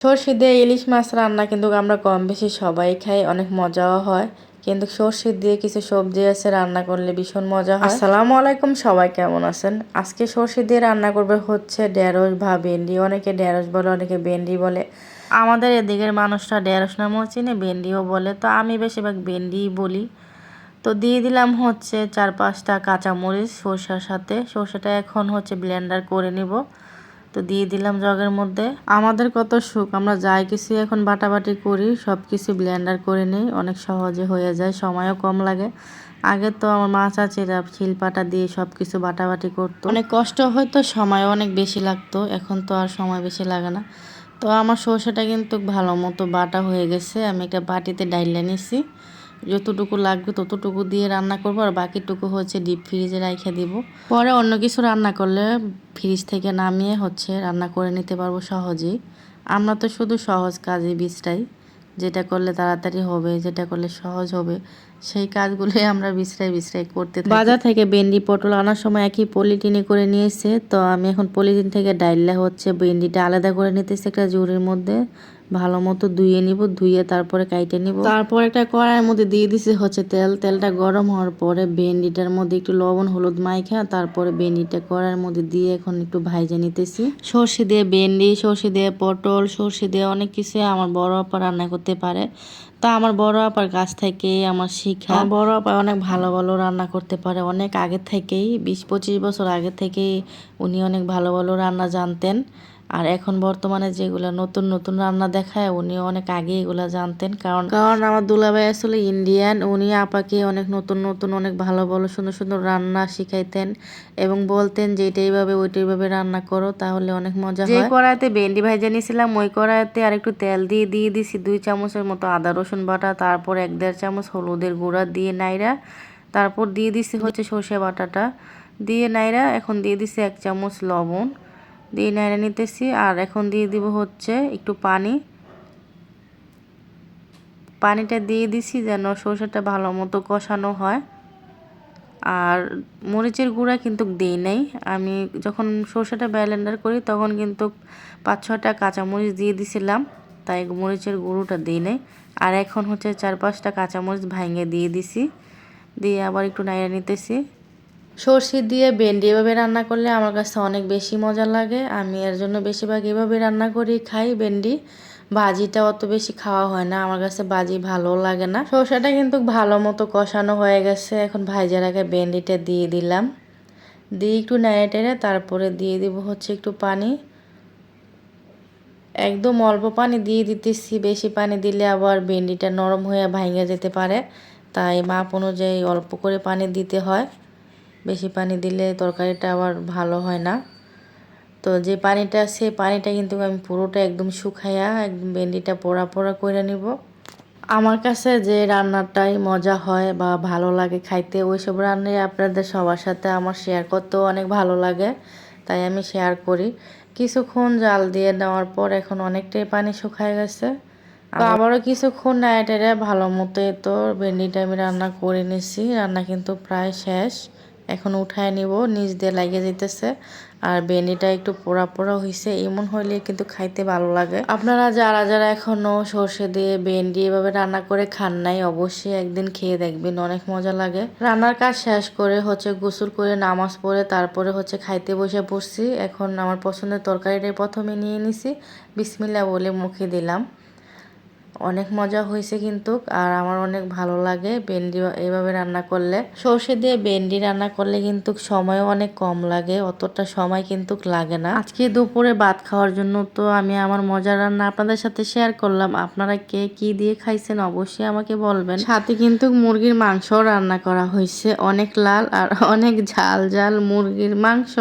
সর্ষে দিয়ে ইলিশ মাছ রান্না কিন্তু আমরা কম বেশি সবাই খাই, অনেক মজাও হয়। কিন্তু সর্ষে দিয়ে কিছু সবজি আছে রান্না করলে ভীষণ মজা হয়। আসসালামু আলাইকুম, সবাই কেমন আছেন? আজকে সর্ষে দিয়ে রান্না করবে হচ্ছে ঢেঁড়স বা ভেন্ডি। অনেকে ঢেঁড়স বলে, অনেকে ভেন্ডি বলে। আমাদের এদিকের মানুষরা ঢেঁড়স নামেও চিনে, ভেন্ডিও বলে। তো আমি বেশিরভাগ ভেন্ডিই বলি। তো দিয়ে দিলাম হচ্ছে 4-5টা কাঁচামরিচ সরষার সাথে। সরষাটা এখন হচ্ছে ব্লেন্ডার করে নিব। তো দিয়ে দিলাম জগের মধ্যে। আমাদের কত সুখ, আমরা যাই কিছু এখন বাটাবাটি করি, সব কিছু ব্লেন্ডার করে নিই, অনেক সহজে হয়ে যায়, সময়ও কম লাগে। আগে তো আমার মা চাচিরা শিলপাটা দিয়ে সব কিছু বাটাবাটি করতো, অনেক কষ্ট হয়তো, সময়ও অনেক বেশি লাগতো। এখন তো আর সময় বেশি লাগে না। তো আমার সরষেটা কিন্তু ভালো মতো বাটা হয়ে গেছে। আমি একটা বাটিতে ডাইলা নিছি, যতটুকু লাগবে ততটুকু দিয়ে রান্না করব, আর বাকিটুকু হচ্ছে ডিপ ফ্রিজে রাইখে দিব। পরে অন্য কিছু রান্না করলে ফ্রিজ থেকে নামিয়ে হচ্ছে রান্না করে নিতে পারবো সহজেই। আমরা তো শুধু সহজ কাজে বিছরাই, যেটা করলে তাড়াতাড়ি হবে, যেটা করলে সহজ হবে, সেই কাজগুলোই আমরা বিছরাই করতে থাকি। বাজার থেকে ভেন্ডি পটল আনার সময় একই পলিথিনে করে নিয়েছে। তো আমি এখন পলিথিন থেকে ডাইলা হচ্ছে ভেন্ডিটা আলাদা করে নিতেছি একটা ঝুড়ির মধ্যে। ভালো মতো ধুয়ে নিব, ধুয়ে তারপরে কাইটে নিব। তারপর একটা কড়াইয়ের মধ্যে দিয়ে দিছি হচ্ছে তেল। তেলটা গরম হওয়ার পরে ভেন্ডিটার মধ্যে একটু লবণ হলুদ মাইখা তারপরে ভেন্ডিটা কড়াইয়ের মধ্যে দিয়ে এখন একটু ভাইজে নিতেছি। সর্ষে দিয়ে ভেন্ডি, সর্ষে দিয়ে পটল, সর্ষে দিয়ে অনেক কিছু আমার বড় আপা রান্না করতে পারে। তা আমার বড় আপার কাছ থেকে আমার শিখা। আমার বড় আপা অনেক ভালো ভালো রান্না করতে পারে, অনেক আগে থেকেই, 20-25 বছর আগে থেকেই উনি অনেক ভালো ভালো রান্না জানতেন। আর এখন বর্তমানে যেগুলা নতুন নতুন রান্না দেখায় উনি অনেক আগে এগুলা জানতেন। কারণ আমার দুলাভাই আসলে ইন্ডিয়ান, উনি আপাকে অনেক নতুন নতুন অনেক ভালো ভালো সুন্দর সুন্দর রান্না শিখাইতেন এবং বলতেন যে এটা এইভাবে ওইটা এইভাবে রান্না করো, তাহলে অনেক মজা হয়। যে কড়াইতে ভেন্ডি ভাজা নিয়েছিলাম ওই কড়াইতে আর একটু তেল দিয়ে দিছি 2 চামচের মতো আদা রসুন বাটা, তারপর 1-1.5 চামচ হলুদের গুঁড়া দিয়ে নাইরা, তারপর দিয়ে দিছি হচ্ছে সর্ষে বাটাটা দিয়ে নাইরা, এখন দিয়ে দিছি 1 চামচ লবণ দিয়ে নাইড়ে নিতেছি। আর এখন দিয়ে দিব হচ্ছে একটু পানিটা দিয়ে দিছি যেন সরষেটা ভালো মতো কষানো হয়। আর মরিচের গুঁড়া কিন্তু দেই নাই, আমি যখন সরষেটা ব্লেন্ডার করি তখন কিন্তু 5-6টা কাঁচামরিচ দিয়ে দিছিলাম, তাই মরিচের গুঁড়োটা দিই নাই। আর এখন হচ্ছে 4-5টা কাঁচামরিচ ভাঙে দিয়ে দিছি, দিয়ে আবার একটু নাইড়ে নিতেছি। সর্ষে দিয়ে ভেন্ডি এভাবে রান্না করলে আমার কাছে অনেক বেশি মজা লাগে। আমি এর জন্য বেশিরভাগ এভাবে রান্না করি খাই ভেন্ডি। ভাজিটা অত বেশি খাওয়া হয় না, আমার কাছে ভাজি ভালো লাগে না। সর্ষেটা কিন্তু ভালো মতো কষানো হয়ে গেছে, এখন ভাইজার আগে ভেন্ডিটা দিয়ে দিলাম, দিয়ে একটু নেড়ে টেড়ে তারপরে দিয়ে দিব হচ্ছে একটু পানি। একদম অল্প পানি দিয়ে দিতেছি, বেশি পানি দিলে আবার ভেন্ডিটা নরম হয়ে ভাঙে যেতে পারে, তাই মাপ অনুযায়ী অল্প করে পানি দিতে হয়। বেশি পানি দিলে তরকারিটা আবার ভালো হয় না। তো যে পানিটা আছে পানিটা কিন্তু আমি পুরোটা একদম শুকাইয়া একদম ভেন্ডিটা পোড়া পোড়া করে নিব। আমার কাছে যে রান্নাটাই মজা হয় বা ভালো লাগে খাইতে, ওইসব রান্নাই আপনাদের সবার সাথে আমার শেয়ার করতেও অনেক ভালো লাগে, তাই আমি শেয়ার করি। কিছুক্ষণ জাল দিয়ে নেওয়ার পর এখন অনেকটাই পানি শুকায় গেছে। তো আবারও কিছুক্ষণ নেড়ে টেড়ে ভালো মতোই তো ভেন্ডিটা আমি রান্না করে নিছি। রান্না কিন্তু প্রায় শেষ, এখন উঠায় নিব, নিচ দিয়ে লাগিয়ে যেতেছে। আর ভেন্ডিটা একটু পোড়া পোড়া হয়েছে, এমন হইলে কিন্তু খাইতে ভালো লাগে। আপনারা যারা যারা এখনো সর্ষে দিয়ে ভেন্ডি এভাবে রান্না করে খান নাই, অবশ্যই একদিন খেয়ে দেখবেন, অনেক মজা লাগে। রান্নার কাজ শেষ করে হচ্ছে গোসল করে নামাজ পড়ে তারপরে হচ্ছে খাইতে বসে পড়ছি। এখন আমার পছন্দের তরকারিটাই প্রথমে নিয়ে নিছি, বিসমিল্লাহ বলে মুখে দিলাম। অনেক মজা হয়েছে কিন্তু, আর আমার অনেক ভালো লাগে ভেন্ডি এভাবে রান্না করলে। সর্ষে দিয়ে ভেন্ডি রান্না করলে কিন্তু সময়ও অনেক কম লাগে, অতটা সময় কিন্তু লাগে না। আজকে দুপুরে ভাত খাওয়ার জন্য তো আমি আমার মজার রান্না আপনাদের সাথে শেয়ার করলাম। আপনারা কে কি দিয়ে খাইছেন অবশ্যই আমাকে বলবেন। সাথে কিন্তু মুরগির মাংস রান্না করা হয়েছে, অনেক লাল আর অনেক ঝাল ঝাল মুরগির মাংস।